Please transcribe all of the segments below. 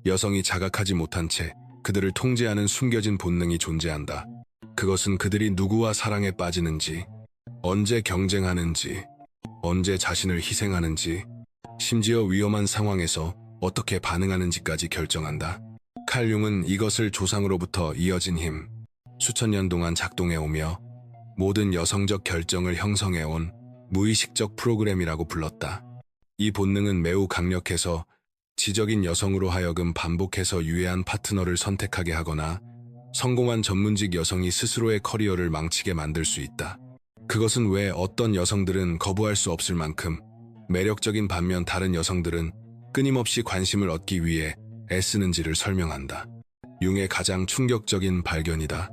여성이 자각하지 못한 채 그들을 통제하는 숨겨진 본능이 존재한다. 그것은 그들이 누구와 사랑에 빠지는지, 언제 경쟁하는지, 언제 자신을 희생하는지, 심지어 위험한 상황에서 어떻게 반응하는지까지 결정한다. 칼 융은 이것을 조상으로부터 이어진 힘, 수천 년 동안 작동해오며 모든 여성적 결정을 형성해온 무의식적 프로그램이라고 불렀다. 이 본능은 매우 강력해서 지적인 여성으로 하여금 반복해서 유해한 파트너를 선택하게 하거나 성공한 전문직 여성이 스스로의 커리어를 망치게 만들 수 있다. 그것은 왜 어떤 여성들은 거부할 수 없을 만큼 매력적인 반면 다른 여성들은 끊임없이 관심을 얻기 위해 애쓰는지를 설명한다. 융의 가장 충격적인 발견이다.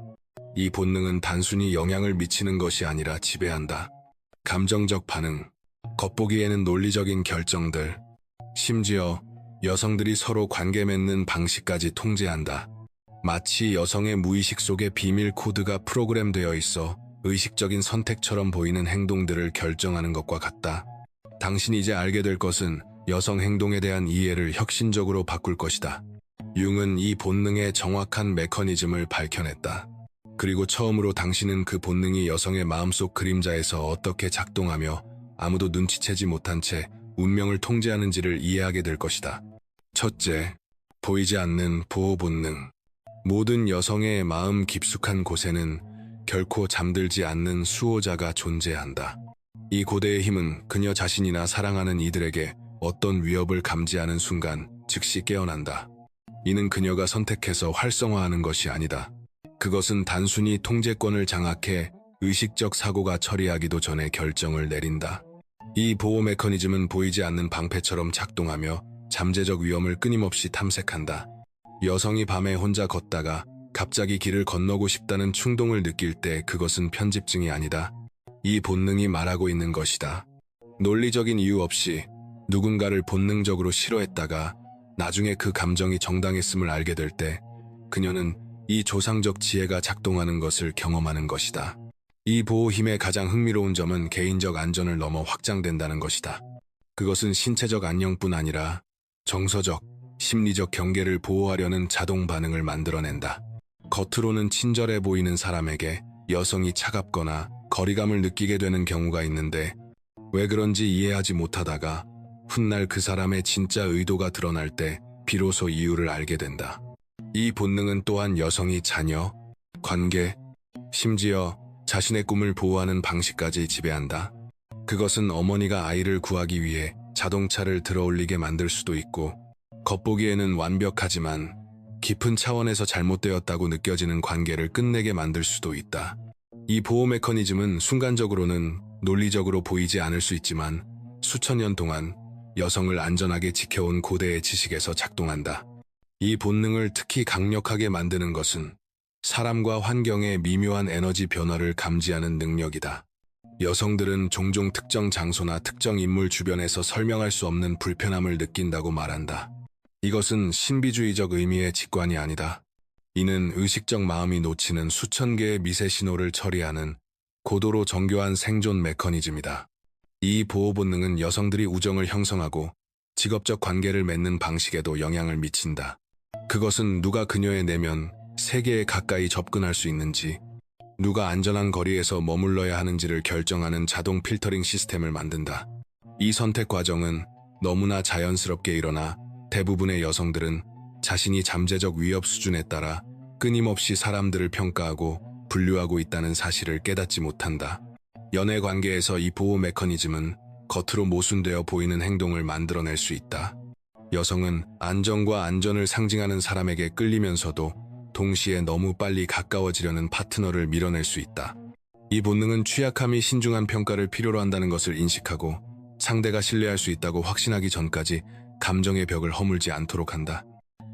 이 본능은 단순히 영향을 미치는 것이 아니라 지배한다. 감정적 반응, 겉보기에는 논리적인 결정들, 심지어 여성들이 서로 관계 맺는 방식까지 통제한다. 마치 여성의 무의식 속에 비밀 코드가 프로그램되어 있어 의식적인 선택처럼 보이는 행동들을 결정하는 것과 같다. 당신이 이제 알게 될 것은 여성 행동에 대한 이해를 혁신적으로 바꿀 것이다. 융은 이 본능의 정확한 메커니즘을 밝혀냈다. 그리고 처음으로 당신은 그 본능이 여성의 마음속 그림자에서 어떻게 작동하며 아무도 눈치채지 못한 채 운명을 통제하는지를 이해하게 될 것이다. 첫째, 보이지 않는 보호 본능. 모든 여성의 마음 깊숙한 곳에는 결코 잠들지 않는 수호자가 존재한다. 이 고대의 힘은 그녀 자신이나 사랑하는 이들에게 어떤 위협을 감지하는 순간 즉시 깨어난다. 이는 그녀가 선택해서 활성화하는 것이 아니다. 그것은 단순히 통제권을 장악해 의식적 사고가 처리하기도 전에 결정을 내린다. 이 보호 메커니즘은 보이지 않는 방패처럼 작동하며 잠재적 위험을 끊임없이 탐색한다. 여성이 밤에 혼자 걷다가 갑자기 길을 건너고 싶다는 충동을 느낄 때 그것은 편집증이 아니다. 이 본능이 말하고 있는 것이다. 논리적인 이유 없이 누군가를 본능적으로 싫어했다가 나중에 그 감정이 정당했음을 알게 될 때 그녀는 이 조상적 지혜가 작동하는 것을 경험하는 것이다. 이 보호 힘의 가장 흥미로운 점은 개인적 안전을 넘어 확장된다는 것이다. 그것은 신체적 안녕뿐 아니라 정서적, 심리적 경계를 보호하려는 자동 반응을 만들어낸다. 겉으로는 친절해 보이는 사람에게 여성이 차갑거나 거리감을 느끼게 되는 경우가 있는데 왜 그런지 이해하지 못하다가 훗날 그 사람의 진짜 의도가 드러날 때 비로소 이유를 알게 된다. 이 본능은 또한 여성이 자녀, 관계, 심지어 자신의 꿈을 보호하는 방식까지 지배한다. 그것은 어머니가 아이를 구하기 위해 자동차를 들어올리게 만들 수도 있고 겉보기에는 완벽하지만 깊은 차원에서 잘못되었다고 느껴지는 관계를 끝내게 만들 수도 있다. 이 보호 메커니즘은 순간적으로는 논리적으로 보이지 않을 수 있지만 수천 년 동안 여성을 안전하게 지켜온 고대의 지식에서 작동한다. 이 본능을 특히 강력하게 만드는 것은 사람과 환경의 미묘한 에너지 변화를 감지하는 능력이다. 여성들은 종종 특정 장소나 특정 인물 주변에서 설명할 수 없는 불편함을 느낀다고 말한다. 이것은 신비주의적 의미의 직관이 아니다. 이는 의식적 마음이 놓치는 수천 개의 미세 신호를 처리하는 고도로 정교한 생존 메커니즘이다. 이 보호 본능은 여성들이 우정을 형성하고 직업적 관계를 맺는 방식에도 영향을 미친다. 그것은 누가 그녀의 내면 세계에 가까이 접근할 수 있는지, 누가 안전한 거리에서 머물러야 하는지를 결정하는 자동 필터링 시스템을 만든다. 이 선택 과정은 너무나 자연스럽게 일어나 대부분의 여성들은 자신이 잠재적 위협 수준에 따라 끊임없이 사람들을 평가하고 분류하고 있다는 사실을 깨닫지 못한다. 연애 관계에서 이 보호 메커니즘은 겉으로 모순되어 보이는 행동을 만들어낼 수 있다. 여성은 안정과 안전을 상징하는 사람에게 끌리면서도 동시에 너무 빨리 가까워지려는 파트너를 밀어낼 수 있다. 이 본능은 취약함이 신중한 평가를 필요로 한다는 것을 인식하고 상대가 신뢰할 수 있다고 확신하기 전까지 감정의 벽을 허물지 않도록 한다.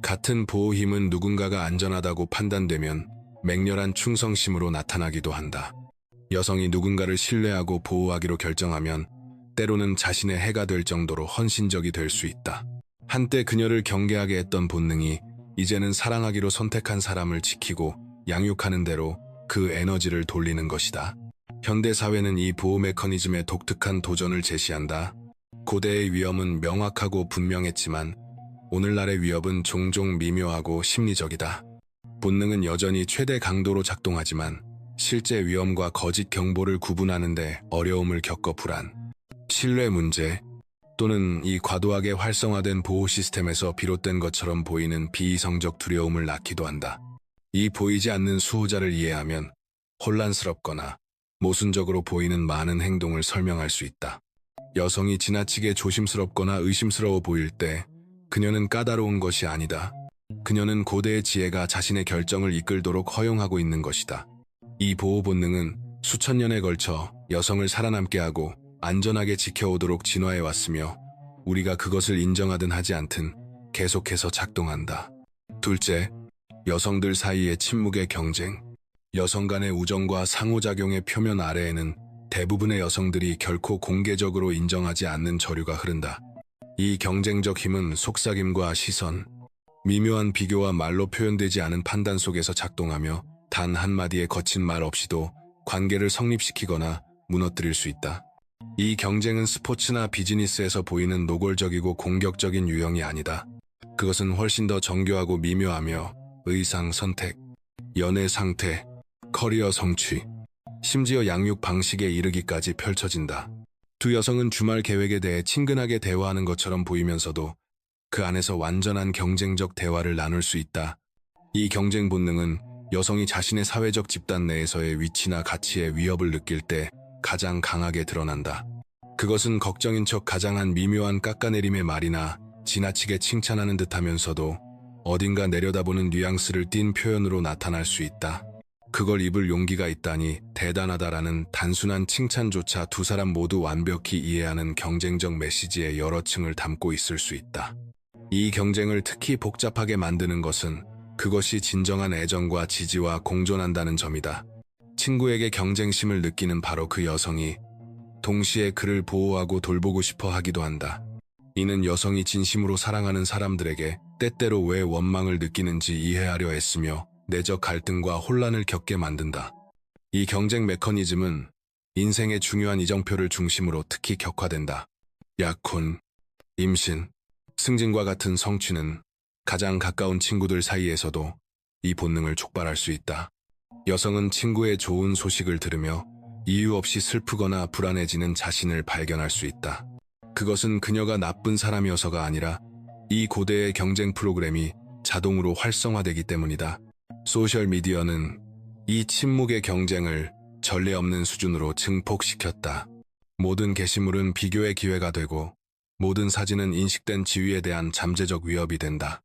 같은 보호 힘은 누군가가 안전하다고 판단되면 맹렬한 충성심으로 나타나기도 한다. 여성이 누군가를 신뢰하고 보호하기로 결정하면 때로는 자신의 해가 될 정도로 헌신적이 될 수 있다. 한때 그녀를 경계하게 했던 본능이 이제는 사랑하기로 선택한 사람을 지키고 양육하는 대로 그 에너지를 돌리는 것이다. 현대 사회는 이 보호 메커니즘의 독특한 도전을 제시한다. 고대의 위험은 명확하고 분명했지만 오늘날의 위협은 종종 미묘하고 심리적이다. 본능은 여전히 최대 강도로 작동하지만 실제 위험과 거짓 경보를 구분하는데 어려움을 겪어 불안, 신뢰 문제 또는 이 과도하게 활성화된 보호 시스템에서 비롯된 것처럼 보이는 비이성적 두려움을 낳기도 한다. 이 보이지 않는 수호자를 이해하면 혼란스럽거나 모순적으로 보이는 많은 행동을 설명할 수 있다. 여성이 지나치게 조심스럽거나 의심스러워 보일 때 그녀는 까다로운 것이 아니다. 그녀는 고대의 지혜가 자신의 결정을 이끌도록 허용하고 있는 것이다. 이 보호 본능은 수천 년에 걸쳐 여성을 살아남게 하고 안전하게 지켜오도록 진화해 왔으며 우리가 그것을 인정하든 하지 않든 계속해서 작동한다. 둘째, 여성들 사이의 침묵의 경쟁. 여성 간의 우정과 상호작용의 표면 아래에는 대부분의 여성들이 결코 공개적으로 인정하지 않는 저류가 흐른다. 이 경쟁적 힘은 속삭임과 시선, 미묘한 비교와 말로 표현되지 않은 판단 속에서 작동하며 단 한마디의 거친 말 없이도 관계를 성립시키거나 무너뜨릴 수 있다. 이 경쟁은 스포츠나 비즈니스에서 보이는 노골적이고 공격적인 유형이 아니다. 그것은 훨씬 더 정교하고 미묘하며 의상 선택, 연애 상태, 커리어 성취, 심지어 양육 방식에 이르기까지 펼쳐진다. 두 여성은 주말 계획에 대해 친근하게 대화하는 것처럼 보이면서도 그 안에서 완전한 경쟁적 대화를 나눌 수 있다. 이 경쟁 본능은 여성이 자신의 사회적 집단 내에서의 위치나 가치에 위협을 느낄 때 가장 강하게 드러난다. 그것은 걱정인 척 가장한 미묘한 깎아내림의 말이나 지나치게 칭찬하는 듯하면서도 어딘가 내려다보는 뉘앙스를 띤 표현으로 나타날 수 있다. 그걸 입을 용기가 있다니 대단하다라는 단순한 칭찬조차 두 사람 모두 완벽히 이해하는 경쟁적 메시지의 여러 층을 담고 있을 수 있다. 이 경쟁을 특히 복잡하게 만드는 것은 그것이 진정한 애정과 지지와 공존한다는 점이다. 친구에게 경쟁심을 느끼는 바로 그 여성이 동시에 그를 보호하고 돌보고 싶어 하기도 한다. 이는 여성이 진심으로 사랑하는 사람들에게 때때로 왜 원망을 느끼는지 이해하려 애쓰며 내적 갈등과 혼란을 겪게 만든다. 이 경쟁 메커니즘은 인생의 중요한 이정표를 중심으로 특히 격화된다. 약혼, 임신, 승진과 같은 성취는 가장 가까운 친구들 사이에서도 이 본능을 촉발할 수 있다. 여성은 친구의 좋은 소식을 들으며 이유 없이 슬프거나 불안해지는 자신을 발견할 수 있다. 그것은 그녀가 나쁜 사람이어서가 아니라 이 고대의 경쟁 프로그램이 자동으로 활성화되기 때문이다. 소셜미디어는 이 침묵의 경쟁을 전례 없는 수준으로 증폭시켰다. 모든 게시물은 비교의 기회가 되고 모든 사진은 인식된 지위에 대한 잠재적 위협이 된다.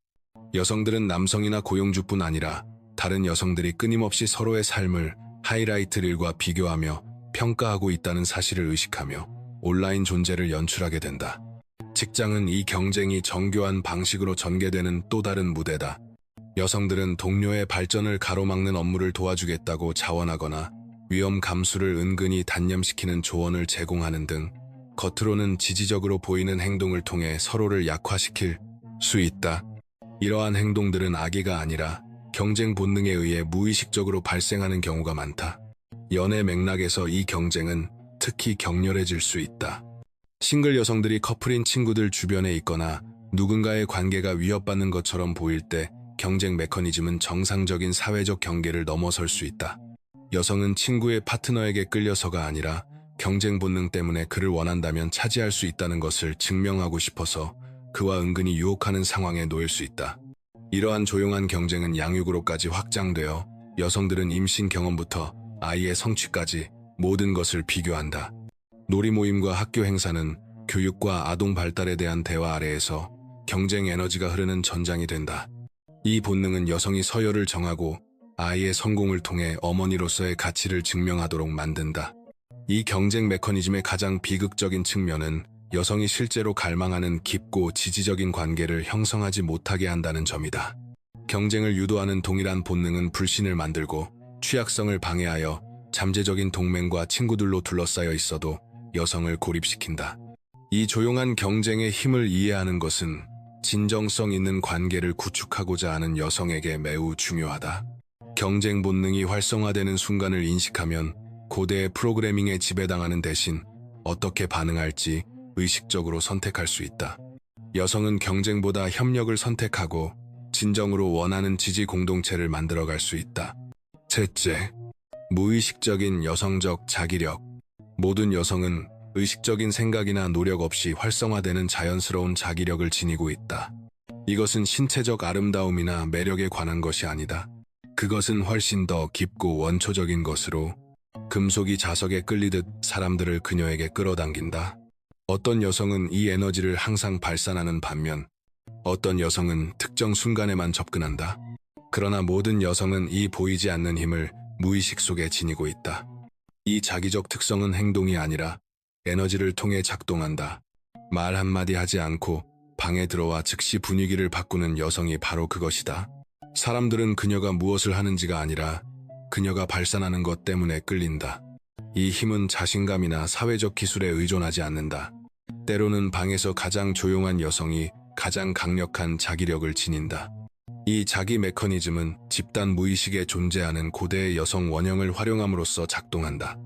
여성들은 남성이나 고용주뿐 아니라 다른 여성들이 끊임없이 서로의 삶을 하이라이트 릴과 비교하며 평가하고 있다는 사실을 의식하며 온라인 존재를 연출하게 된다. 직장은 이 경쟁이 정교한 방식으로 전개되는 또 다른 무대다. 여성들은 동료의 발전을 가로막는 업무를 도와주겠다고 자원하거나 위험 감수를 은근히 단념시키는 조언을 제공하는 등 겉으로는 지지적으로 보이는 행동을 통해 서로를 약화시킬 수 있다. 이러한 행동들은 악의가 아니라 경쟁 본능에 의해 무의식적으로 발생하는 경우가 많다. 연애 맥락에서 이 경쟁은 특히 격렬해질 수 있다. 싱글 여성들이 커플인 친구들 주변에 있거나 누군가의 관계가 위협받는 것처럼 보일 때 경쟁 메커니즘은 정상적인 사회적 경계를 넘어설 수 있다. 여성은 친구의 파트너에게 끌려서가 아니라 경쟁 본능 때문에 그를 원한다면 차지할 수 있다는 것을 증명하고 싶어서 그와 은근히 유혹하는 상황에 놓일 수 있다. 이러한 조용한 경쟁은 양육으로까지 확장되어 여성들은 임신 경험부터 아이의 성취까지 모든 것을 비교한다. 놀이 모임과 학교 행사는 교육과 아동 발달에 대한 대화 아래에서 경쟁 에너지가 흐르는 전장이 된다. 이 본능은 여성이 서열을 정하고 아이의 성공을 통해 어머니로서의 가치를 증명하도록 만든다. 이 경쟁 메커니즘의 가장 비극적인 측면은 여성이 실제로 갈망하는 깊고 지지적인 관계를 형성하지 못하게 한다는 점이다. 경쟁을 유도하는 동일한 본능은 불신을 만들고 취약성을 방해하여 잠재적인 동맹과 친구들로 둘러싸여 있어도 여성을 고립시킨다. 이 조용한 경쟁의 힘을 이해하는 것은 진정성 있는 관계를 구축하고자 하는 여성에게 매우 중요하다. 경쟁 본능이 활성화되는 순간을 인식하면 고대의 프로그래밍에 지배당하는 대신 어떻게 반응할지 의식적으로 선택할 수 있다. 여성은 경쟁보다 협력을 선택하고 진정으로 원하는 지지 공동체를 만들어갈 수 있다. 셋째, 무의식적인 여성적 자기력. 모든 여성은 의식적인 생각이나 노력 없이 활성화되는 자연스러운 자기력을 지니고 있다. 이것은 신체적 아름다움이나 매력에 관한 것이 아니다. 그것은 훨씬 더 깊고 원초적인 것으로 금속이 자석에 끌리듯 사람들을 그녀에게 끌어당긴다. 어떤 여성은 이 에너지를 항상 발산하는 반면 어떤 여성은 특정 순간에만 접근한다. 그러나 모든 여성은 이 보이지 않는 힘을 무의식 속에 지니고 있다. 이 자기적 특성은 행동이 아니라 에너지를 통해 작동한다. 말 한마디 하지 않고 방에 들어와 즉시 분위기를 바꾸는 여성이 바로 그것이다. 사람들은 그녀가 무엇을 하는지가 아니라 그녀가 발산하는 것 때문에 끌린다. 이 힘은 자신감이나 사회적 기술에 의존하지 않는다. 때로는 방에서 가장 조용한 여성이 가장 강력한 자기력을 지닌다. 이 자기 메커니즘은 집단 무의식에 존재하는 고대의 여성 원형을 활용함으로써 작동한다.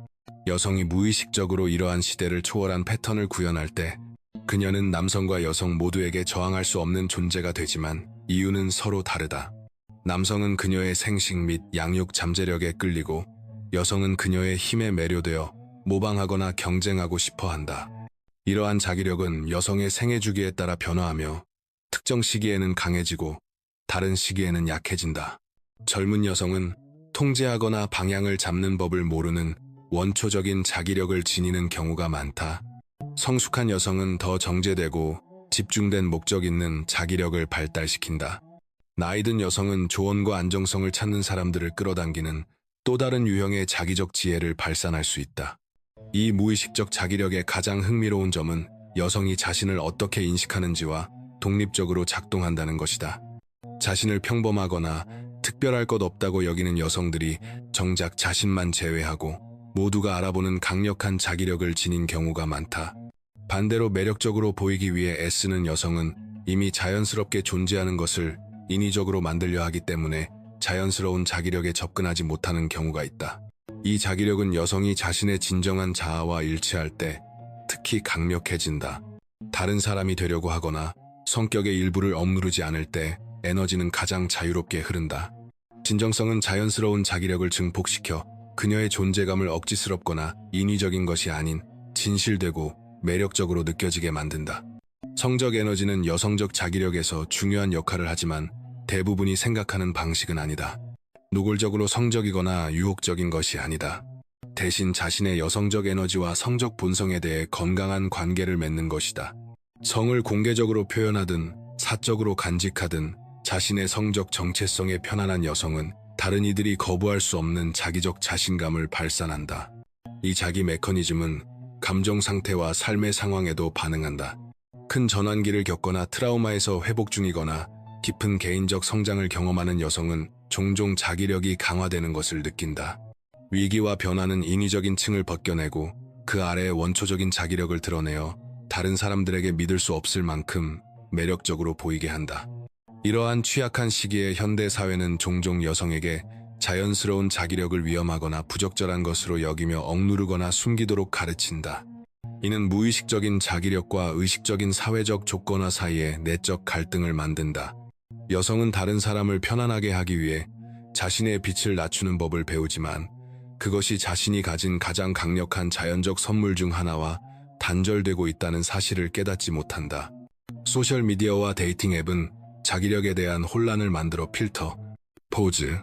여성이 무의식적으로 이러한 시대를 초월한 패턴을 구현할 때 그녀는 남성과 여성 모두에게 저항할 수 없는 존재가 되지만 이유는 서로 다르다. 남성은 그녀의 생식 및 양육 잠재력에 끌리고 여성은 그녀의 힘에 매료되어 모방하거나 경쟁하고 싶어 한다. 이러한 자기력은 여성의 생애 주기에 따라 변화하며 특정 시기에는 강해지고 다른 시기에는 약해진다. 젊은 여성은 통제하거나 방향을 잡는 법을 모르는 원초적인 자기력을 지니는 경우가 많다. 성숙한 여성은 더 정제되고 집중된 목적 있는 자기력을 발달시킨다. 나이든 여성은 조언과 안정성을 찾는 사람들을 끌어당기는 또 다른 유형의 자기적 지혜를 발산할 수 있다. 이 무의식적 자기력의 가장 흥미로운 점은 여성이 자신을 어떻게 인식하는지와 독립적으로 작동한다는 것이다. 자신을 평범하거나 특별할 것 없다고 여기는 여성들이 정작 자신만 제외하고 모두가 알아보는 강력한 자기력을 지닌 경우가 많다. 반대로 매력적으로 보이기 위해 애쓰는 여성은 이미 자연스럽게 존재하는 것을 인위적으로 만들려 하기 때문에 자연스러운 자기력에 접근하지 못하는 경우가 있다. 이 자기력은 여성이 자신의 진정한 자아와 일치할 때 특히 강력해진다. 다른 사람이 되려고 하거나 성격의 일부를 억누르지 않을 때 에너지는 가장 자유롭게 흐른다. 진정성은 자연스러운 자기력을 증폭시켜 그녀의 존재감을 억지스럽거나 인위적인 것이 아닌 진실되고 매력적으로 느껴지게 만든다. 성적 에너지는 여성적 자기력에서 중요한 역할을 하지만 대부분이 생각하는 방식은 아니다. 노골적으로 성적이거나 유혹적인 것이 아니다. 대신 자신의 여성적 에너지와 성적 본성에 대해 건강한 관계를 맺는 것이다. 성을 공개적으로 표현하든 사적으로 간직하든 자신의 성적 정체성에 편안한 여성은 다른 이들이 거부할 수 없는 자기적 자신감을 발산한다. 이 자기 메커니즘은 감정 상태와 삶의 상황에도 반응한다. 큰 전환기를 겪거나 트라우마에서 회복 중이거나 깊은 개인적 성장을 경험하는 여성은 종종 자기력이 강화되는 것을 느낀다. 위기와 변화는 인위적인 층을 벗겨내고 그 아래의 원초적인 자기력을 드러내어 다른 사람들에게 믿을 수 없을 만큼 매력적으로 보이게 한다. 이러한 취약한 시기에 현대 사회는 종종 여성에게 자연스러운 자기력을 위험하거나 부적절한 것으로 여기며 억누르거나 숨기도록 가르친다. 이는 무의식적인 자기력과 의식적인 사회적 조건화 사이에 내적 갈등을 만든다. 여성은 다른 사람을 편안하게 하기 위해 자신의 빛을 낮추는 법을 배우지만 그것이 자신이 가진 가장 강력한 자연적 선물 중 하나와 단절되고 있다는 사실을 깨닫지 못한다. 소셜미디어와 데이팅 앱은 자기력에 대한 혼란을 만들어 필터, 포즈,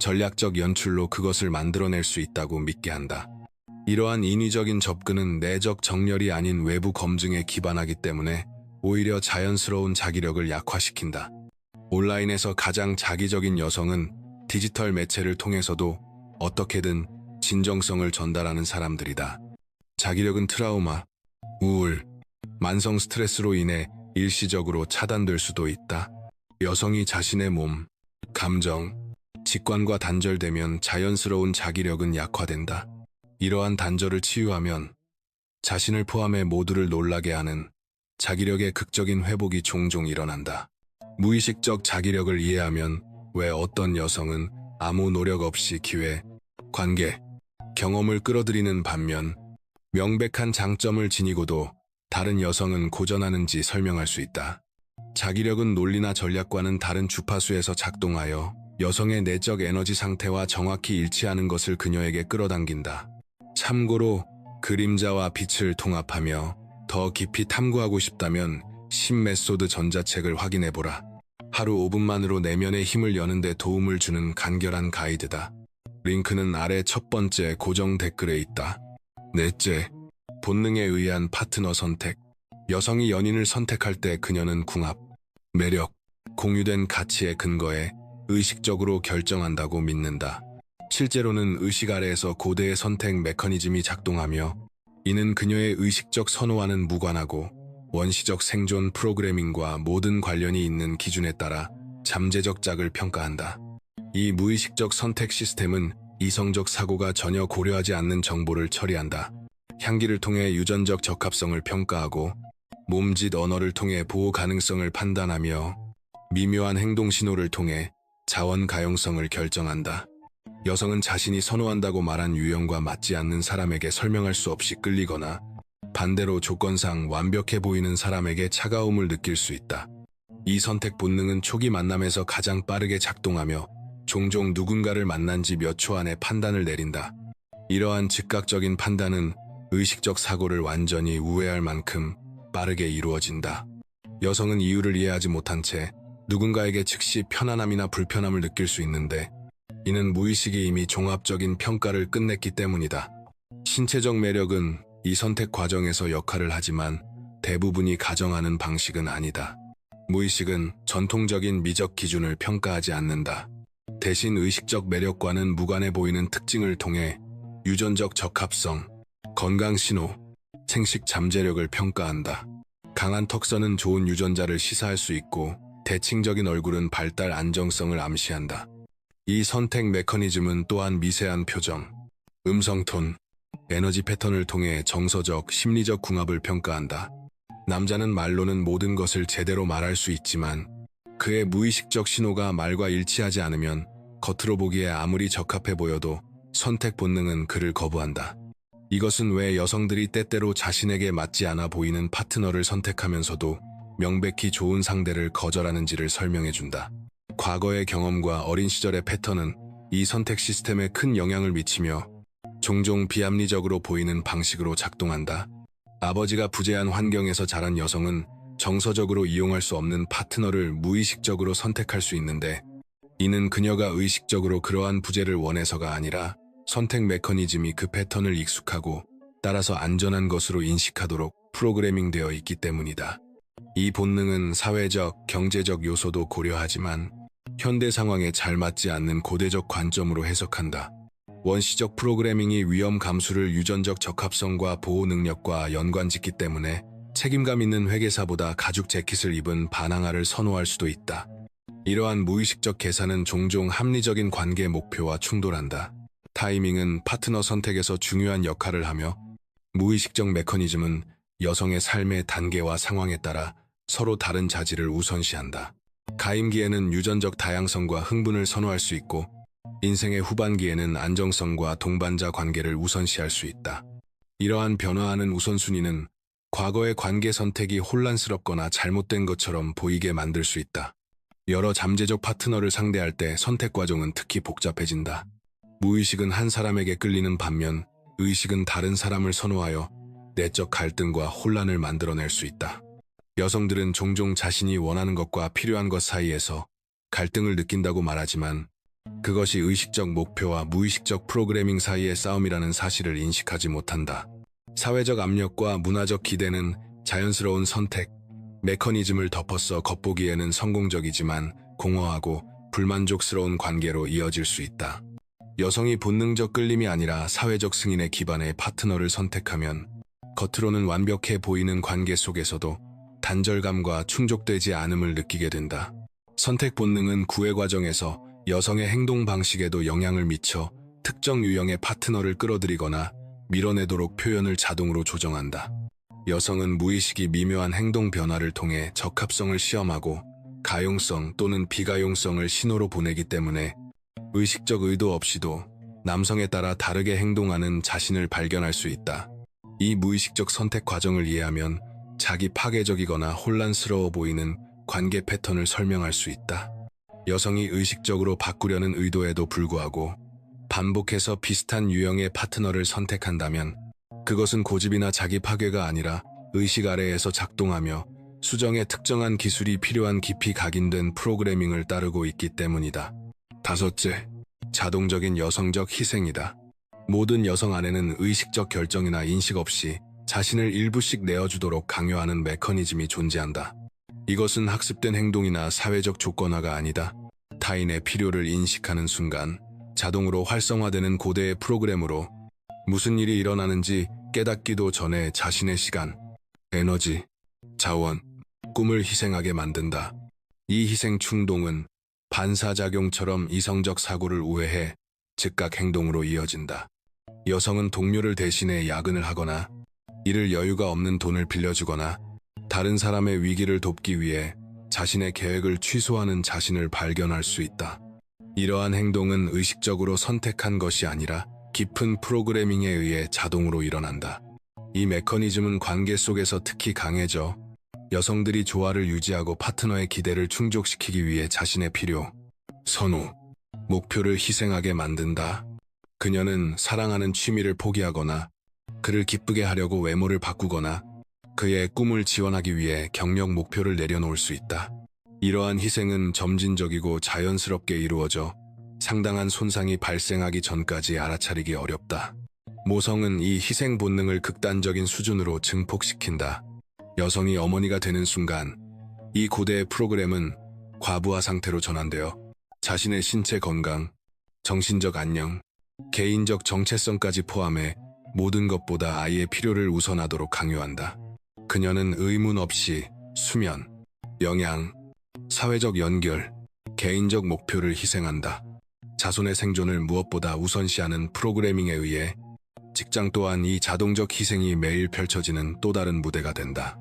전략적 연출로 그것을 만들어낼 수 있다고 믿게 한다. 이러한 인위적인 접근은 내적 정렬이 아닌 외부 검증에 기반하기 때문에 오히려 자연스러운 자기력을 약화시킨다. 온라인에서 가장 자기적인 여성은 디지털 매체를 통해서도 어떻게든 진정성을 전달하는 사람들이다. 자기력은 트라우마, 우울, 만성 스트레스로 인해 일시적으로 차단될 수도 있다. 여성이 자신의 몸, 감정, 직관과 단절되면 자연스러운 자기력은 약화된다. 이러한 단절을 치유하면 자신을 포함해 모두를 놀라게 하는 자기력의 극적인 회복이 종종 일어난다. 무의식적 자기력을 이해하면 왜 어떤 여성은 아무 노력 없이 기회, 관계, 경험을 끌어들이는 반면 명백한 장점을 지니고도 다른 여성은 고전하는지 설명할 수 있다. 자기력은 논리나 전략과는 다른 주파수에서 작동하여 여성의 내적 에너지 상태와 정확히 일치하는 것을 그녀에게 끌어당긴다. 참고로 그림자와 빛을 통합하며 더 깊이 탐구하고 싶다면 신메소드 전자책을 확인해보라. 하루 5분만으로 내면의 힘을 여는 데 도움을 주는 간결한 가이드다. 링크는 아래 첫 번째 고정 댓글에 있다. 넷째, 본능에 의한 파트너 선택. 여성이 연인을 선택할 때 그녀는 궁합, 매력, 공유된 가치에 근거해 의식적으로 결정한다고 믿는다. 실제로는 의식 아래에서 고대의 선택 메커니즘이 작동하며 이는 그녀의 의식적 선호와는 무관하고 원시적 생존 프로그래밍과 모든 관련이 있는 기준에 따라 잠재적 짝을 평가한다. 이 무의식적 선택 시스템은 이성적 사고가 전혀 고려하지 않는 정보를 처리한다. 향기를 통해 유전적 적합성을 평가하고 몸짓 언어를 통해 보호 가능성을 판단하며 미묘한 행동 신호를 통해 자원 가용성을 결정한다. 여성은 자신이 선호한다고 말한 유형과 맞지 않는 사람에게 설명할 수 없이 끌리거나 반대로 조건상 완벽해 보이는 사람에게 차가움을 느낄 수 있다. 이 선택 본능은 초기 만남에서 가장 빠르게 작동하며 종종 누군가를 만난 지 몇 초 안에 판단을 내린다. 이러한 즉각적인 판단은 의식적 사고를 완전히 우회할 만큼 빠르게 이루어진다. 여성은 이유를 이해하지 못한 채 누군가에게 즉시 편안함이나 불편함을 느낄 수 있는데 이는 무의식이 이미 종합적인 평가를 끝냈기 때문이다. 신체적 매력은 이 선택 과정에서 역할을 하지만 대부분이 가정하는 방식은 아니다. 무의식은 전통적인 미적 기준을 평가하지 않는다. 대신 의식적 매력과는 무관해 보이는 특징을 통해 유전적 적합성, 건강 신호, 생식 잠재력을 평가한다. 강한 턱선은 좋은 유전자를 시사할 수 있고 대칭적인 얼굴은 발달 안정성을 암시한다. 이 선택 메커니즘은 또한 미세한 표정, 음성톤, 에너지 패턴을 통해 정서적, 심리적 궁합을 평가한다. 남자는 말로는 모든 것을 제대로 말할 수 있지만 그의 무의식적 신호가 말과 일치하지 않으면 겉으로 보기에 아무리 적합해 보여도 선택 본능은 그를 거부한다. 이것은 왜 여성들이 때때로 자신에게 맞지 않아 보이는 파트너를 선택하면서도 명백히 좋은 상대를 거절하는지를 설명해준다. 과거의 경험과 어린 시절의 패턴은 이 선택 시스템에 큰 영향을 미치며 종종 비합리적으로 보이는 방식으로 작동한다. 아버지가 부재한 환경에서 자란 여성은 정서적으로 이용할 수 없는 파트너를 무의식적으로 선택할 수 있는데 이는 그녀가 의식적으로 그러한 부재를 원해서가 아니라 선택 메커니즘이 그 패턴을 익숙하고 따라서 안전한 것으로 인식하도록 프로그래밍 되어 있기 때문이다. 이 본능은 사회적, 경제적 요소도 고려하지만 현대 상황에 잘 맞지 않는 고대적 관점으로 해석한다. 원시적 프로그래밍이 위험 감수를 유전적 적합성과 보호 능력과 연관짓기 때문에 책임감 있는 회계사보다 가죽 재킷을 입은 반항아를 선호할 수도 있다. 이러한 무의식적 계산은 종종 합리적인 관계 목표와 충돌한다. 타이밍은 파트너 선택에서 중요한 역할을 하며 무의식적 메커니즘은 여성의 삶의 단계와 상황에 따라 서로 다른 자질을 우선시한다. 가임기에는 유전적 다양성과 흥분을 선호할 수 있고 인생의 후반기에는 안정성과 동반자 관계를 우선시할 수 있다. 이러한 변화하는 우선순위는 과거의 관계 선택이 혼란스럽거나 잘못된 것처럼 보이게 만들 수 있다. 여러 잠재적 파트너를 상대할 때 선택 과정은 특히 복잡해진다. 무의식은 한 사람에게 끌리는 반면 의식은 다른 사람을 선호하여 내적 갈등과 혼란을 만들어낼 수 있다. 여성들은 종종 자신이 원하는 것과 필요한 것 사이에서 갈등을 느낀다고 말하지만 그것이 의식적 목표와 무의식적 프로그래밍 사이의 싸움이라는 사실을 인식하지 못한다. 사회적 압력과 문화적 기대는 자연스러운 선택, 메커니즘을 덮어써 겉보기에는 성공적이지만 공허하고 불만족스러운 관계로 이어질 수 있다. 여성이 본능적 끌림이 아니라 사회적 승인에 기반해 파트너를 선택하면 겉으로는 완벽해 보이는 관계 속에서도 단절감과 충족되지 않음을 느끼게 된다. 선택 본능은 구애 과정에서 여성의 행동 방식에도 영향을 미쳐 특정 유형의 파트너를 끌어들이거나 밀어내도록 표현을 자동으로 조정한다. 여성은 무의식이 미묘한 행동 변화를 통해 적합성을 시험하고 가용성 또는 비가용성을 신호로 보내기 때문에 의식적 의도 없이도 남성에 따라 다르게 행동하는 자신을 발견할 수 있다. 이 무의식적 선택 과정을 이해하면 자기 파괴적이거나 혼란스러워 보이는 관계 패턴을 설명할 수 있다. 여성이 의식적으로 바꾸려는 의도에도 불구하고 반복해서 비슷한 유형의 파트너를 선택한다면 그것은 고집이나 자기 파괴가 아니라 의식 아래에서 작동하며 수정에 특정한 기술이 필요한 깊이 각인된 프로그래밍을 따르고 있기 때문이다. 다섯째, 자동적인 여성적 희생이다. 모든 여성 안에는 의식적 결정이나 인식 없이 자신을 일부씩 내어주도록 강요하는 메커니즘이 존재한다. 이것은 학습된 행동이나 사회적 조건화가 아니다. 타인의 필요를 인식하는 순간 자동으로 활성화되는 고대의 프로그램으로 무슨 일이 일어나는지 깨닫기도 전에 자신의 시간, 에너지, 자원, 꿈을 희생하게 만든다. 이 희생 충동은 반사작용처럼 이성적 사고를 우회해 즉각 행동으로 이어진다. 여성은 동료를 대신해 야근을 하거나 이를 여유가 없는 돈을 빌려주거나 다른 사람의 위기를 돕기 위해 자신의 계획을 취소하는 자신을 발견할 수 있다. 이러한 행동은 의식적으로 선택한 것이 아니라 깊은 프로그래밍에 의해 자동으로 일어난다. 이 메커니즘은 관계 속에서 특히 강해져 여성들이 조화를 유지하고 파트너의 기대를 충족시키기 위해 자신의 필요, 선호, 목표를 희생하게 만든다. 그녀는 사랑하는 취미를 포기하거나 그를 기쁘게 하려고 외모를 바꾸거나 그의 꿈을 지원하기 위해 경력 목표를 내려놓을 수 있다. 이러한 희생은 점진적이고 자연스럽게 이루어져 상당한 손상이 발생하기 전까지 알아차리기 어렵다. 모성은 이 희생 본능을 극단적인 수준으로 증폭시킨다. 여성이 어머니가 되는 순간 이 고대의 프로그램은 과부하 상태로 전환되어 자신의 신체 건강, 정신적 안녕, 개인적 정체성까지 포함해 모든 것보다 아이의 필요를 우선하도록 강요한다. 그녀는 의문 없이 수면, 영양, 사회적 연결, 개인적 목표를 희생한다. 자손의 생존을 무엇보다 우선시하는 프로그래밍에 의해 직장 또한 이 자동적 희생이 매일 펼쳐지는 또 다른 무대가 된다.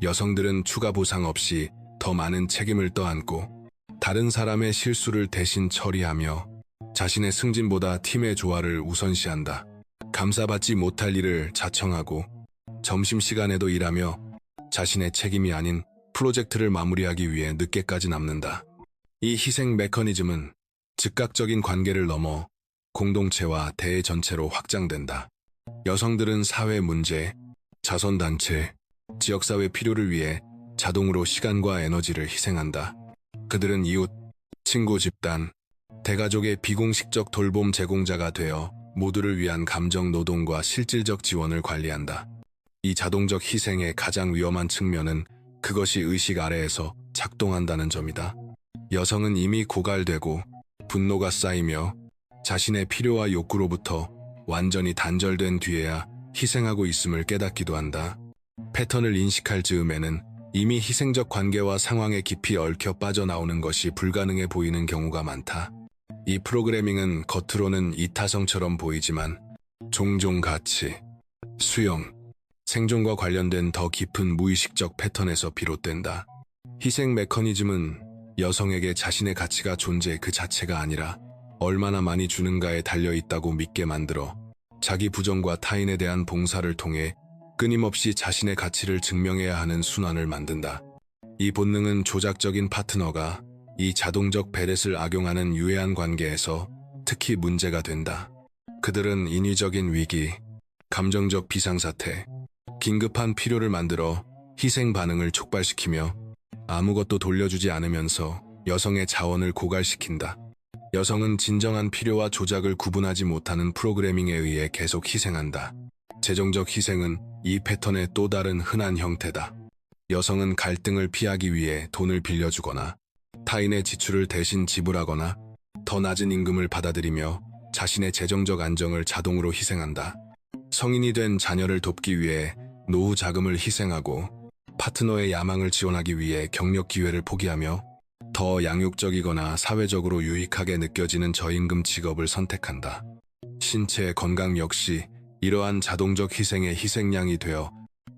여성들은 추가 보상 없이 더 많은 책임을 떠안고 다른 사람의 실수를 대신 처리하며 자신의 승진보다 팀의 조화를 우선시한다. 감사받지 못할 일을 자청하고 점심시간에도 일하며 자신의 책임이 아닌 프로젝트를 마무리하기 위해 늦게까지 남는다. 이 희생 메커니즘은 즉각적인 관계를 넘어 공동체와 대의 전체로 확장된다. 여성들은 사회 문제, 자선단체, 지역사회 필요를 위해 자동으로 시간과 에너지를 희생한다. 그들은 이웃, 친구 집단, 대가족의 비공식적 돌봄 제공자가 되어 모두를 위한 감정 노동과 실질적 지원을 관리한다. 이 자동적 희생의 가장 위험한 측면은 그것이 의식 아래에서 작동한다는 점이다. 여성은 이미 고갈되고 분노가 쌓이며 자신의 필요와 욕구로부터 완전히 단절된 뒤에야 희생하고 있음을 깨닫기도 한다. 패턴을 인식할 즈음에는 이미 희생적 관계와 상황에 깊이 얽혀 빠져나오는 것이 불가능해 보이는 경우가 많다. 이 프로그래밍은 겉으로는 이타성처럼 보이지만 종종 가치, 수용, 생존과 관련된 더 깊은 무의식적 패턴에서 비롯된다. 희생 메커니즘은 여성에게 자신의 가치가 존재 그 자체가 아니라 얼마나 많이 주는가에 달려있다고 믿게 만들어 자기 부정과 타인에 대한 봉사를 통해 끊임없이 자신의 가치를 증명해야 하는 순환을 만든다. 이 본능은 조작적인 파트너가 이 자동적 베렛을 악용하는 유해한 관계에서 특히 문제가 된다. 그들은 인위적인 위기, 감정적 비상사태, 긴급한 필요를 만들어 희생 반응을 촉발시키며 아무것도 돌려주지 않으면서 여성의 자원을 고갈시킨다. 여성은 진정한 필요와 조작을 구분하지 못하는 프로그래밍에 의해 계속 희생한다. 재정적 희생은 이 패턴의 또 다른 흔한 형태다. 여성은 갈등을 피하기 위해 돈을 빌려주거나 타인의 지출을 대신 지불하거나 더 낮은 임금을 받아들이며 자신의 재정적 안정을 자동으로 희생한다. 성인이 된 자녀를 돕기 위해 노후 자금을 희생하고 파트너의 야망을 지원하기 위해 경력 기회를 포기하며 더 양육적이거나 사회적으로 유익하게 느껴지는 저임금 직업을 선택한다. 신체의 건강 역시 이러한 자동적 희생의 희생양이 되어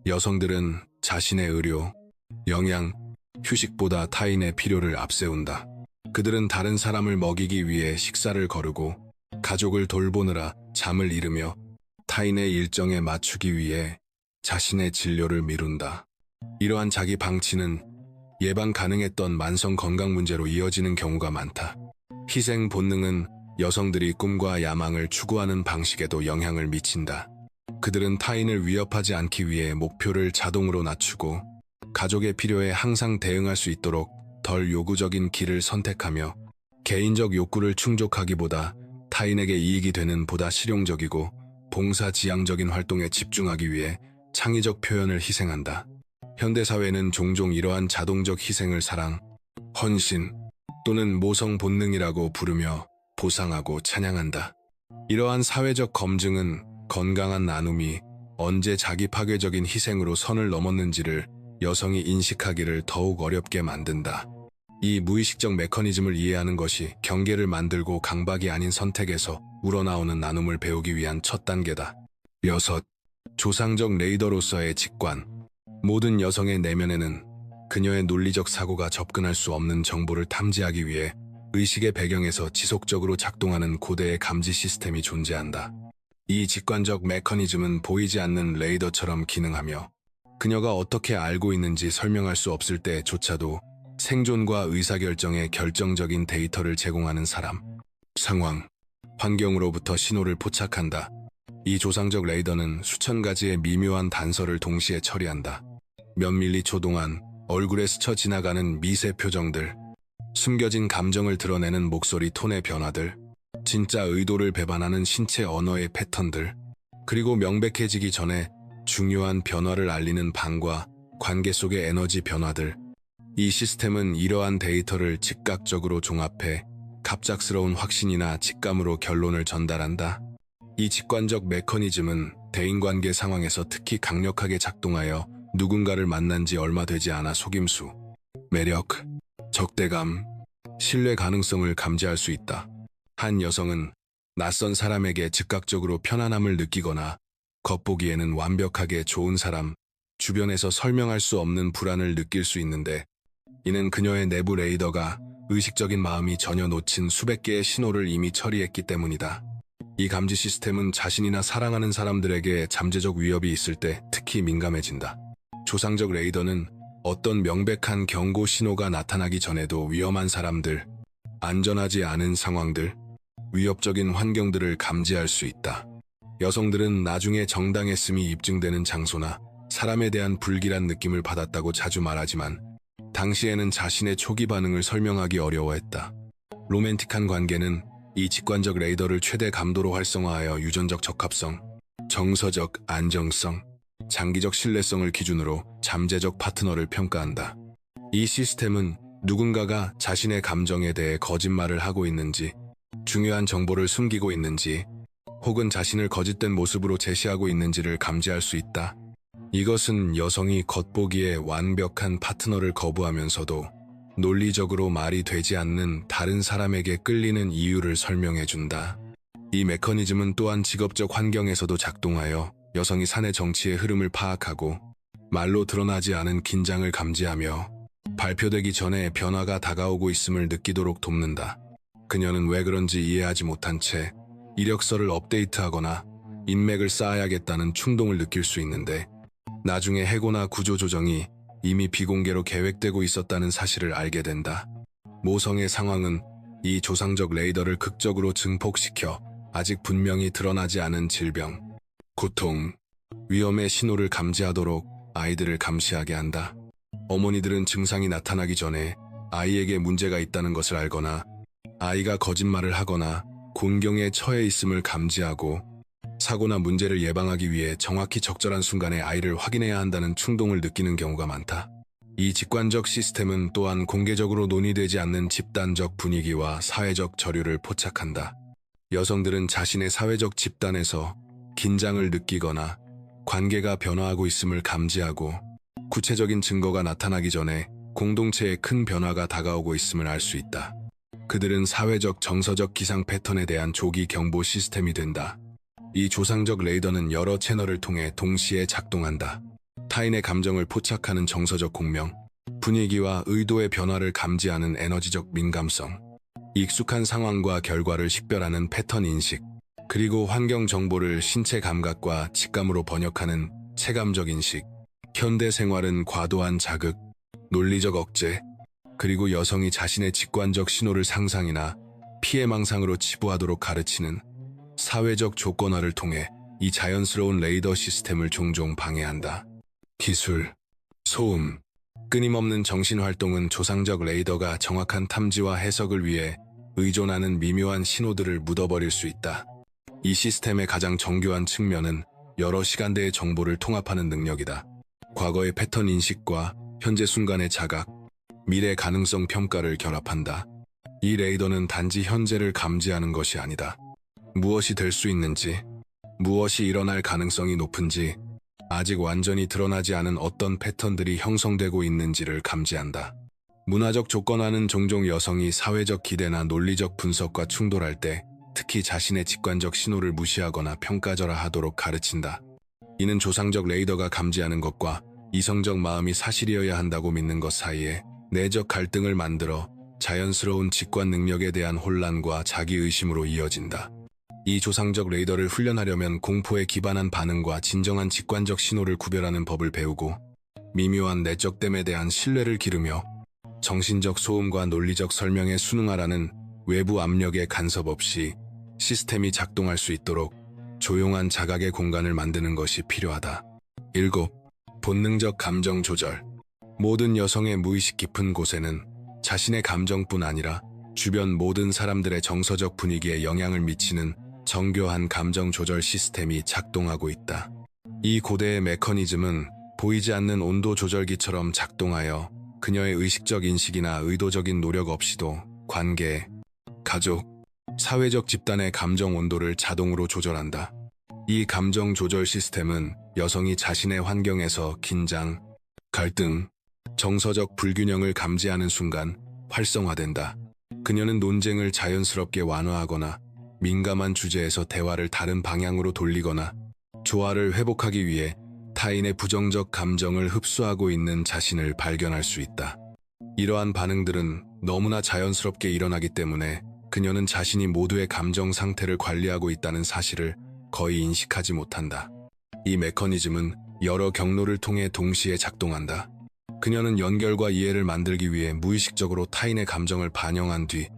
여성들은 자신의 의료, 영양, 휴식보다 타인의 필요를 앞세운다. 그들은 다른 사람을 먹이기 위해 식사를 거르고 가족을 돌보느라 잠을 이루며 타인의 일정에 맞추기 위해 자신의 진료를 미룬다. 이러한 자기 방치는 예방 가능했던 만성 건강 문제로 이어지는 경우가 많다. 희생 본능은 여성들이 꿈과 야망을 추구하는 방식에도 영향을 미친다. 그들은 타인을 위협하지 않기 위해 목표를 자동으로 낮추고 가족의 필요에 항상 대응할 수 있도록 덜 요구적인 길을 선택하며 개인적 욕구를 충족하기보다 타인에게 이익이 되는 보다 실용적이고 봉사지향적인 활동에 집중하기 위해 창의적 표현을 희생한다. 현대사회는 종종 이러한 자동적 희생을 사랑, 헌신 또는 모성 본능이라고 부르며 보상하고 찬양한다. 이러한 사회적 검증은 건강한 나눔이 언제 자기 파괴적인 희생으로 선을 넘었는지를 여성이 인식하기를 더욱 어렵게 만든다. 이 무의식적 메커니즘을 이해하는 것이 경계를 만들고 강박이 아닌 선택에서 우러나오는 나눔을 배우기 위한 첫 단계다. 6. 조상적 레이더로서의 직관. 모든 여성의 내면에는 그녀의 논리적 사고가 접근할 수 없는 정보를 탐지하기 위해 의식의 배경에서 지속적으로 작동하는 고대의 감지 시스템이 존재한다. 이 직관적 메커니즘은 보이지 않는 레이더처럼 기능하며 그녀가 어떻게 알고 있는지 설명할 수 없을 때조차도 생존과 의사결정에 결정적인 데이터를 제공하는 사람, 상황, 환경으로부터 신호를 포착한다. 이 조상적 레이더는 수천 가지의 미묘한 단서를 동시에 처리한다. 몇 밀리초 동안 얼굴에 스쳐 지나가는 미세 표정들, 숨겨진 감정을 드러내는 목소리 톤의 변화들, 진짜 의도를 배반하는 신체 언어의 패턴들, 그리고 명백해지기 전에 중요한 변화를 알리는 방과 관계 속의 에너지 변화들. 이 시스템은 이러한 데이터를 즉각적으로 종합해 갑작스러운 확신이나 직감으로 결론을 전달한다. 이 직관적 메커니즘은 대인관계 상황에서 특히 강력하게 작동하여 누군가를 만난 지 얼마 되지 않아 속임수, 매력, 적대감, 신뢰 가능성을 감지할 수 있다. 한 여성은 낯선 사람에게 즉각적으로 편안함을 느끼거나 겉보기에는 완벽하게 좋은 사람, 주변에서 설명할 수 없는 불안을 느낄 수 있는데 이는 그녀의 내부 레이더가 의식적인 마음이 전혀 놓친 수백 개의 신호를 이미 처리했기 때문이다. 이 감지 시스템은 자신이나 사랑하는 사람들에게 잠재적 위협이 있을 때 특히 민감해진다. 조상적 레이더는 어떤 명백한 경고 신호가 나타나기 전에도 위험한 사람들, 안전하지 않은 상황들, 위협적인 환경들을 감지할 수 있다. 여성들은 나중에 정당했음이 입증되는 장소나 사람에 대한 불길한 느낌을 받았다고 자주 말하지만 당시에는 자신의 초기 반응을 설명하기 어려워했다. 로맨틱한 관계는 이 직관적 레이더를 최대 감도로 활성화하여 유전적 적합성, 정서적 안정성, 장기적 신뢰성을 기준으로 잠재적 파트너를 평가한다. 이 시스템은 누군가가 자신의 감정에 대해 거짓말을 하고 있는지, 중요한 정보를 숨기고 있는지, 혹은 자신을 거짓된 모습으로 제시하고 있는지를 감지할 수 있다. 이것은 여성이 겉보기에 완벽한 파트너를 거부하면서도 논리적으로 말이 되지 않는 다른 사람에게 끌리는 이유를 설명해준다. 이 메커니즘은 또한 직업적 환경에서도 작동하여 여성이 사내 정치의 흐름을 파악하고 말로 드러나지 않은 긴장을 감지하며 발표되기 전에 변화가 다가오고 있음을 느끼도록 돕는다. 그녀는 왜 그런지 이해하지 못한 채 이력서를 업데이트하거나 인맥을 쌓아야겠다는 충동을 느낄 수 있는데 나중에 해고나 구조조정이 이미 비공개로 계획되고 있었다는 사실을 알게 된다. 모성의 상황은 이 조상적 레이더를 극적으로 증폭시켜 아직 분명히 드러나지 않은 질병, 고통, 위험의 신호를 감지하도록 아이들을 감시하게 한다. 어머니들은 증상이 나타나기 전에 아이에게 문제가 있다는 것을 알거나 아이가 거짓말을 하거나 곤경에 처해 있음을 감지하고 사고나 문제를 예방하기 위해 정확히 적절한 순간에 아이를 확인해야 한다는 충동을 느끼는 경우가 많다. 이 직관적 시스템은 또한 공개적으로 논의되지 않는 집단적 분위기와 사회적 저류를 포착한다. 여성들은 자신의 사회적 집단에서 긴장을 느끼거나 관계가 변화하고 있음을 감지하고 구체적인 증거가 나타나기 전에 공동체에 큰 변화가 다가오고 있음을 알 수 있다. 그들은 사회적 정서적 기상 패턴에 대한 조기 경보 시스템이 된다. 이 조상적 레이더는 여러 채널을 통해 동시에 작동한다. 타인의 감정을 포착하는 정서적 공명, 분위기와 의도의 변화를 감지하는 에너지적 민감성, 익숙한 상황과 결과를 식별하는 패턴 인식, 그리고 환경 정보를 신체 감각과 직감으로 번역하는 체감적 인식. 현대 생활은 과도한 자극, 논리적 억제, 그리고 여성이 자신의 직관적 신호를 상상이나 피해망상으로 치부하도록 가르치는 사회적 조건화를 통해 이 자연스러운 레이더 시스템을 종종 방해한다. 기술, 소음, 끊임없는 정신활동은 조상적 레이더가 정확한 탐지와 해석을 위해 의존하는 미묘한 신호들을 묻어버릴 수 있다. 이 시스템의 가장 정교한 측면은 여러 시간대의 정보를 통합하는 능력이다. 과거의 패턴 인식과 현재 순간의 자각, 미래 가능성 평가를 결합한다. 이 레이더는 단지 현재를 감지하는 것이 아니다. 무엇이 될 수 있는지, 무엇이 일어날 가능성이 높은지, 아직 완전히 드러나지 않은 어떤 패턴들이 형성되고 있는지를 감지한다. 문화적 조건화는 종종 여성이 사회적 기대나 논리적 분석과 충돌할 때 특히 자신의 직관적 신호를 무시하거나 평가절하하도록 가르친다. 이는 조상적 레이더가 감지하는 것과 이성적 마음이 사실이어야 한다고 믿는 것 사이에 내적 갈등을 만들어 자연스러운 직관 능력에 대한 혼란과 자기의심으로 이어진다. 이 조상적 레이더를 훈련하려면 공포에 기반한 반응과 진정한 직관적 신호를 구별하는 법을 배우고 미묘한 내적됨에 대한 신뢰를 기르며 정신적 소음과 논리적 설명에 순응하라는 외부 압력의 간섭 없이 시스템이 작동할 수 있도록 조용한 자각의 공간을 만드는 것이 필요하다. 7. 본능적 감정 조절. 모든 여성의 무의식 깊은 곳에는 자신의 감정뿐 아니라 주변 모든 사람들의 정서적 분위기에 영향을 미치는 정교한 감정 조절 시스템이 작동하고 있다. 이 고대의 메커니즘은 보이지 않는 온도 조절기처럼 작동하여 그녀의 의식적 인식이나 의도적인 노력 없이도 관계, 가족, 사회적 집단의 감정 온도를 자동으로 조절한다. 이 감정 조절 시스템은 여성이 자신의 환경에서 긴장, 갈등, 정서적 불균형을 감지하는 순간 활성화된다. 그녀는 논쟁을 자연스럽게 완화하거나 민감한 주제에서 대화를 다른 방향으로 돌리거나 조화를 회복하기 위해 타인의 부정적 감정을 흡수하고 있는 자신을 발견할 수 있다. 이러한 반응들은 너무나 자연스럽게 일어나기 때문에 그녀는 자신이 모두의 감정 상태를 관리하고 있다는 사실을 거의 인식하지 못한다. 이 메커니즘은 여러 경로를 통해 동시에 작동한다. 그녀는 연결과 이해를 만들기 위해 무의식적으로 타인의 감정을 반영한 뒤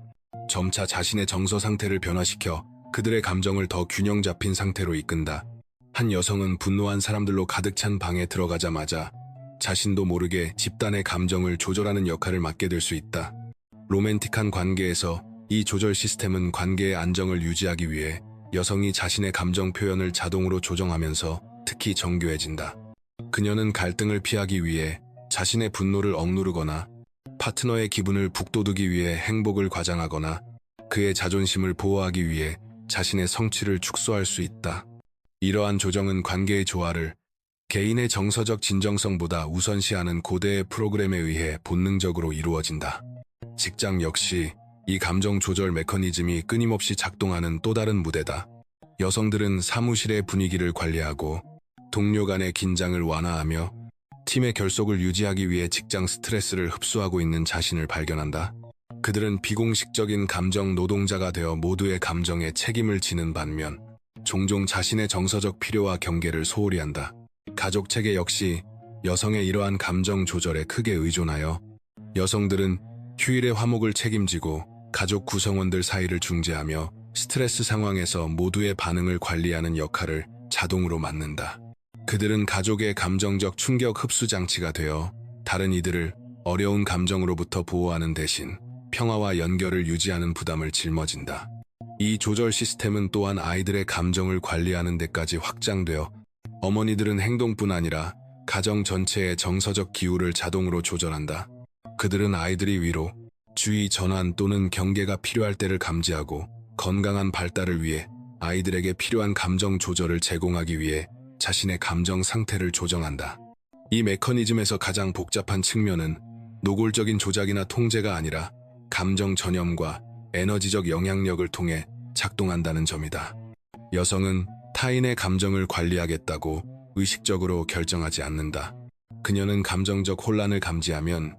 점차 자신의 정서 상태를 변화시켜 그들의 감정을 더 균형 잡힌 상태로 이끈다. 한 여성은 분노한 사람들로 가득 찬 방에 들어가자마자 자신도 모르게 집단의 감정을 조절하는 역할을 맡게 될 수 있다. 로맨틱한 관계에서 이 조절 시스템은 관계의 안정을 유지하기 위해 여성이 자신의 감정 표현을 자동으로 조정하면서 특히 정교해진다. 그녀는 갈등을 피하기 위해 자신의 분노를 억누르거나 파트너의 기분을 북돋우기 위해 행복을 과장하거나 그의 자존심을 보호하기 위해 자신의 성취를 축소할 수 있다. 이러한 조정은 관계의 조화를 개인의 정서적 진정성보다 우선시하는 고대의 프로그램에 의해 본능적으로 이루어진다. 직장 역시 이 감정 조절 메커니즘이 끊임없이 작동하는 또 다른 무대다. 여성들은 사무실의 분위기를 관리하고 동료 간의 긴장을 완화하며 팀의 결속을 유지하기 위해 직장 스트레스를 흡수하고 있는 자신을 발견한다. 그들은 비공식적인 감정 노동자가 되어 모두의 감정에 책임을 지는 반면 종종 자신의 정서적 필요와 경계를 소홀히 한다. 가족 체계 역시 여성의 이러한 감정 조절에 크게 의존하여 여성들은 휴일의 화목을 책임지고 가족 구성원들 사이를 중재하며 스트레스 상황에서 모두의 반응을 관리하는 역할을 자동으로 맡는다. 그들은 가족의 감정적 충격 흡수 장치가 되어 다른 이들을 어려운 감정으로부터 보호하는 대신 평화와 연결을 유지하는 부담을 짊어진다. 이 조절 시스템은 또한 아이들의 감정을 관리하는 데까지 확장되어 어머니들은 행동뿐 아니라 가정 전체의 정서적 기후를 자동으로 조절한다. 그들은 아이들이 위로, 주의 전환 또는 경계가 필요할 때를 감지하고 건강한 발달을 위해 아이들에게 필요한 감정 조절을 제공하기 위해 자신의 감정 상태를 조정한다. 이 메커니즘에서 가장 복잡한 측면은 노골적인 조작이나 통제가 아니라 감정 전염과 에너지적 영향력을 통해 작동한다는 점이다. 여성은 타인의 감정을 관리하겠다고 의식적으로 결정하지 않는다. 그녀는 감정적 혼란을 감지하면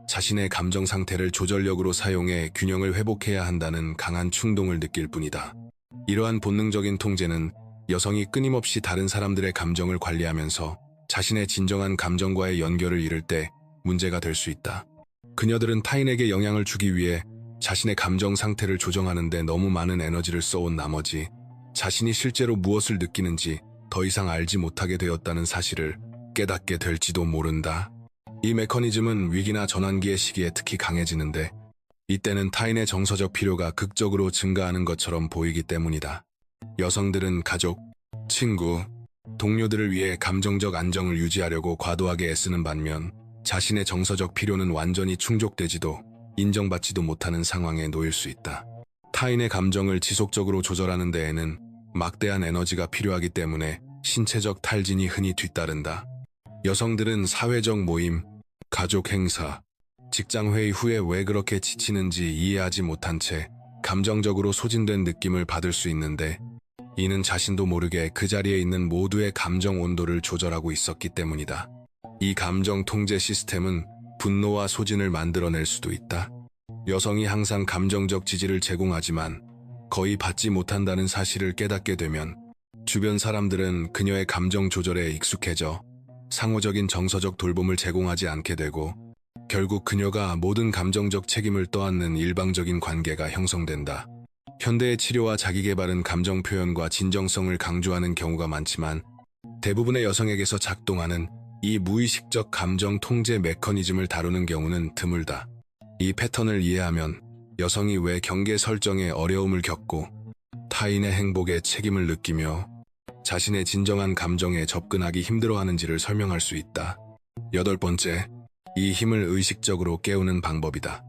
자신의 감정 상태를 조절력으로 사용해 균형을 회복해야 한다는 강한 충동을 느낄 뿐이다. 이러한 본능적인 통제는 여성이 끊임없이 다른 사람들의 감정을 관리하면서 자신의 진정한 감정과의 연결을 잃을 때 문제가 될 수 있다. 그녀들은 타인에게 영향을 주기 위해 자신의 감정 상태를 조정하는 데 너무 많은 에너지를 써온 나머지 자신이 실제로 무엇을 느끼는지 더 이상 알지 못하게 되었다는 사실을 깨닫게 될지도 모른다. 이 메커니즘은 위기나 전환기의 시기에 특히 강해지는데 이때는 타인의 정서적 필요가 극적으로 증가하는 것처럼 보이기 때문이다. 여성들은 가족, 친구, 동료들을 위해 감정적 안정을 유지하려고 과도하게 애쓰는 반면 자신의 정서적 필요는 완전히 충족되지도 인정받지도 못하는 상황에 놓일 수 있다. 타인의 감정을 지속적으로 조절하는 데에는 막대한 에너지가 필요하기 때문에 신체적 탈진이 흔히 뒤따른다. 여성들은 사회적 모임, 가족 행사, 직장 회의 후에 왜 그렇게 지치는지 이해하지 못한 채 감정적으로 소진된 느낌을 받을 수 있는데 이는 자신도 모르게 그 자리에 있는 모두의 감정 온도를 조절하고 있었기 때문이다. 이 감정 통제 시스템은 분노와 소진을 만들어낼 수도 있다. 여성이 항상 감정적 지지를 제공하지만 거의 받지 못한다는 사실을 깨닫게 되면 주변 사람들은 그녀의 감정 조절에 익숙해져 상호적인 정서적 돌봄을 제공하지 않게 되고 결국 그녀가 모든 감정적 책임을 떠안는 일방적인 관계가 형성된다. 현대의 치료와 자기계발은 감정 표현과 진정성을 강조하는 경우가 많지만 대부분의 여성에게서 작동하는 이 무의식적 감정 통제 메커니즘을 다루는 경우는 드물다. 이 패턴을 이해하면 여성이 왜 경계 설정에 어려움을 겪고 타인의 행복에 책임을 느끼며 자신의 진정한 감정에 접근하기 힘들어하는지를 설명할 수 있다. 8번째, 이 힘을 의식적으로 깨우는 방법이다.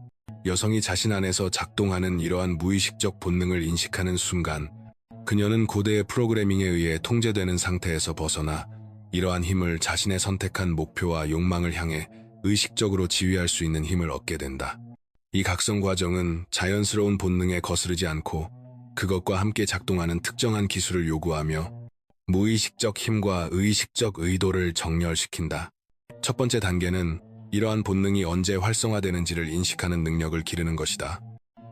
여성이 자신 안에서 작동하는 이러한 무의식적 본능을 인식하는 순간 그녀는 고대의 프로그래밍에 의해 통제되는 상태에서 벗어나 이러한 힘을 자신의 선택한 목표와 욕망을 향해 의식적으로 지휘할 수 있는 힘을 얻게 된다. 이 각성 과정은 자연스러운 본능에 거스르지 않고 그것과 함께 작동하는 특정한 기술을 요구하며 무의식적 힘과 의식적 의도를 정렬시킨다. 첫 번째 단계는 이러한 본능이 언제 활성화되는지를 인식하는 능력을 기르는 것이다.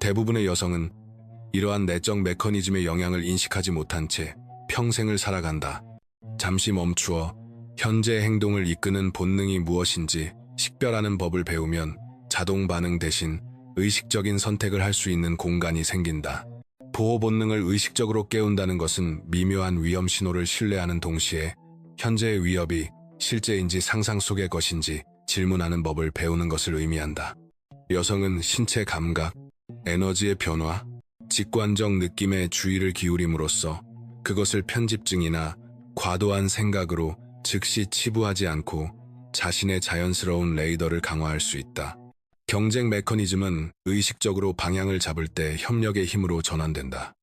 대부분의 여성은 이러한 내적 메커니즘의 영향을 인식하지 못한 채 평생을 살아간다. 잠시 멈추어 현재 행동을 이끄는 본능이 무엇인지 식별하는 법을 배우면 자동 반응 대신 의식적인 선택을 할 수 있는 공간이 생긴다. 보호 본능을 의식적으로 깨운다는 것은 미묘한 위험 신호를 신뢰하는 동시에 현재의 위협이 실제인지 상상 속의 것인지 질문하는 법을 배우는 것을 의미한다. 여성은 신체 감각, 에너지의 변화, 직관적 느낌에 주의를 기울임으로써 그것을 편집증이나 과도한 생각으로 즉시 치부하지 않고 자신의 자연스러운 레이더를 강화할 수 있다. 경쟁 메커니즘은 의식적으로 방향을 잡을 때 협력의 힘으로 전환된다.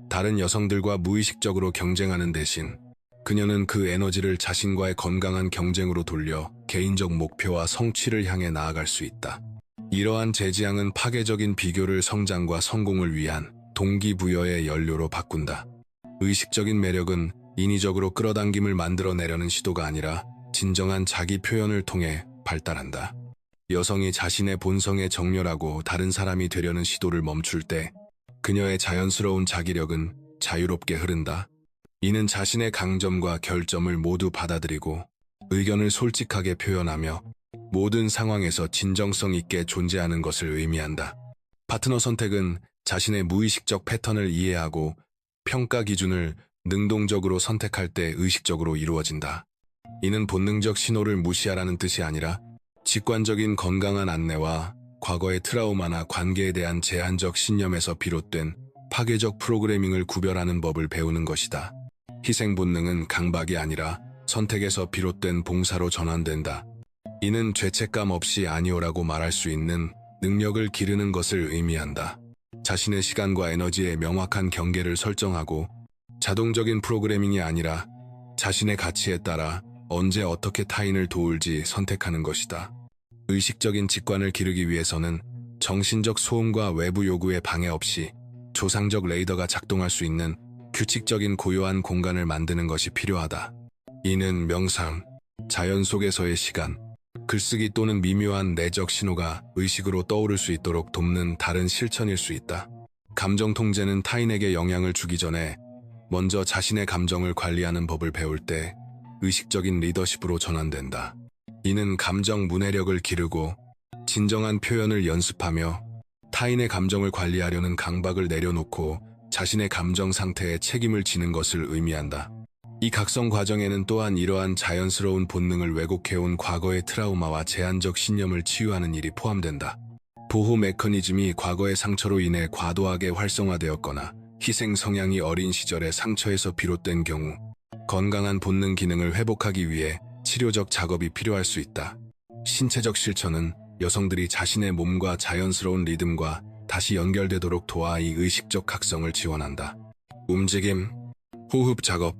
다른 여성들과 무의식적으로 경쟁하는 대신 그녀는 그 에너지를 자신과의 건강한 경쟁으로 돌려 개인적 목표와 성취를 향해 나아갈 수 있다. 이러한 재지향은 파괴적인 비교를 성장과 성공을 위한 동기부여의 연료로 바꾼다. 의식적인 매력은 인위적으로 끌어당김을 만들어내려는 시도가 아니라 진정한 자기 표현을 통해 발달한다. 여성이 자신의 본성에 정렬하고 다른 사람이 되려는 시도를 멈출 때 그녀의 자연스러운 자기력은 자유롭게 흐른다. 이는 자신의 강점과 결점을 모두 받아들이고 의견을 솔직하게 표현하며 모든 상황에서 진정성 있게 존재하는 것을 의미한다. 파트너 선택은 자신의 무의식적 패턴을 이해하고 평가 기준을 능동적으로 선택할 때 의식적으로 이루어진다. 이는 본능적 신호를 무시하라는 뜻이 아니라 직관적인 건강한 안내와 과거의 트라우마나 관계에 대한 제한적 신념에서 비롯된 파괴적 프로그래밍을 구별하는 법을 배우는 것이다. 희생 본능은 강박이 아니라 선택에서 비롯된 봉사로 전환된다. 이는 죄책감 없이 아니오라고 말할 수 있는 능력을 기르는 것을 의미한다. 자신의 시간과 에너지에 명확한 경계를 설정하고 자동적인 프로그래밍이 아니라 자신의 가치에 따라 언제 어떻게 타인을 도울지 선택하는 것이다. 의식적인 직관을 기르기 위해서는 정신적 소음과 외부 요구에 방해 없이 조상적 레이더가 작동할 수 있는 규칙적인 고요한 공간을 만드는 것이 필요하다. 이는 명상, 자연 속에서의 시간, 글쓰기 또는 미묘한 내적 신호가 의식으로 떠오를 수 있도록 돕는 다른 실천일 수 있다. 감정 통제는 타인에게 영향을 주기 전에 먼저 자신의 감정을 관리하는 법을 배울 때 의식적인 리더십으로 전환된다. 이는 감정 문해력을 기르고 진정한 표현을 연습하며 타인의 감정을 관리하려는 강박을 내려놓고 자신의 감정 상태에 책임을 지는 것을 의미한다. 이 각성 과정에는 또한 이러한 자연스러운 본능을 왜곡해온 과거의 트라우마와 제한적 신념을 치유하는 일이 포함된다. 보호 메커니즘이 과거의 상처로 인해 과도하게 활성화되었거나 희생 성향이 어린 시절의 상처에서 비롯된 경우 건강한 본능 기능을 회복하기 위해 치료적 작업이 필요할 수 있다. 신체적 실천은 여성들이 자신의 몸과 자연스러운 리듬과 다시 연결되도록 도와 이 의식적 각성을 지원한다. 움직임, 호흡 작업,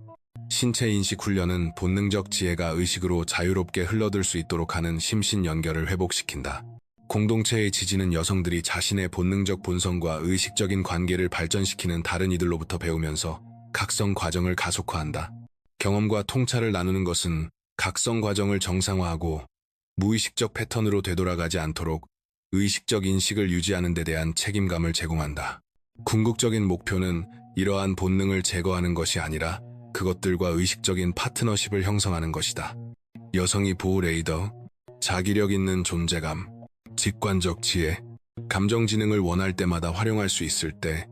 신체 인식 훈련은 본능적 지혜가 의식으로 자유롭게 흘러들 수 있도록 하는 심신 연결을 회복시킨다. 공동체의 지지는 여성들이 자신의 본능적 본성과 의식적인 관계를 발전시키는 다른 이들로부터 배우면서 각성 과정을 가속화한다. 경험과 통찰을 나누는 것은 각성 과정을 정상화하고 무의식적 패턴으로 되돌아가지 않도록 의식적 인식을 유지하는 데 대한 책임감을 제공한다. 궁극적인 목표는 이러한 본능을 제거하는 것이 아니라 그것들과 의식적인 파트너십을 형성하는 것이다. 여성이 보호 레이더, 자기력 있는 존재감, 직관적 지혜, 감정 지능을 원할 때마다 활용할 수 있을 때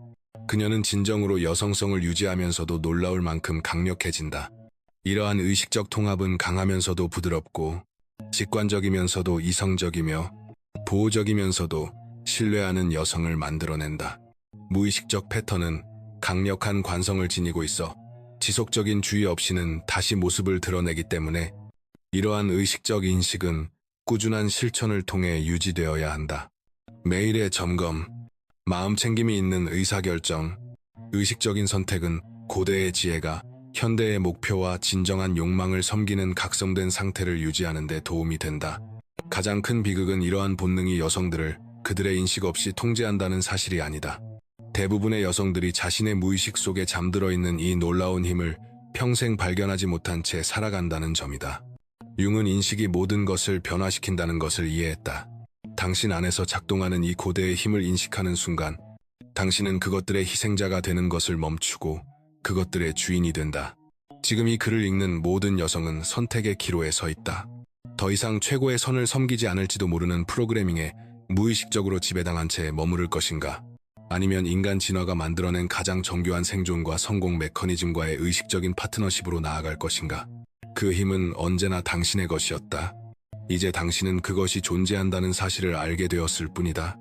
그녀는 진정으로 여성성을 유지하면서도 놀라울 만큼 강력해진다. 이러한 의식적 통합은 강하면서도 부드럽고 직관적이면서도 이성적이며 보호적이면서도 신뢰하는 여성을 만들어낸다. 무의식적 패턴은 강력한 관성을 지니고 있어 지속적인 주의 없이는 다시 모습을 드러내기 때문에 이러한 의식적 인식은 꾸준한 실천을 통해 유지되어야 한다. 매일의 점검, 마음챙김이 있는 의사결정, 의식적인 선택은 고대의 지혜가 현대의 목표와 진정한 욕망을 섬기는 각성된 상태를 유지하는 데 도움이 된다. 가장 큰 비극은 이러한 본능이 여성들을 그들의 인식 없이 통제한다는 사실이 아니다. 대부분의 여성들이 자신의 무의식 속에 잠들어 있는 이 놀라운 힘을 평생 발견하지 못한 채 살아간다는 점이다. 융은 인식이 모든 것을 변화시킨다는 것을 이해했다. 당신 안에서 작동하는 이 고대의 힘을 인식하는 순간, 당신은 그것들의 희생자가 되는 것을 멈추고 그것들의 주인이 된다. 지금 이 글을 읽는 모든 여성은 선택의 기로에 서 있다. 더 이상 최고의 선을 섬기지 않을지도 모르는 프로그래밍에 무의식적으로 지배당한 채 머무를 것인가? 아니면 인간 진화가 만들어낸 가장 정교한 생존과 성공 메커니즘과의 의식적인 파트너십으로 나아갈 것인가? 그 힘은 언제나 당신의 것이었다. 이제 당신은 그것이 존재한다는 사실을 알게 되었을 뿐이다.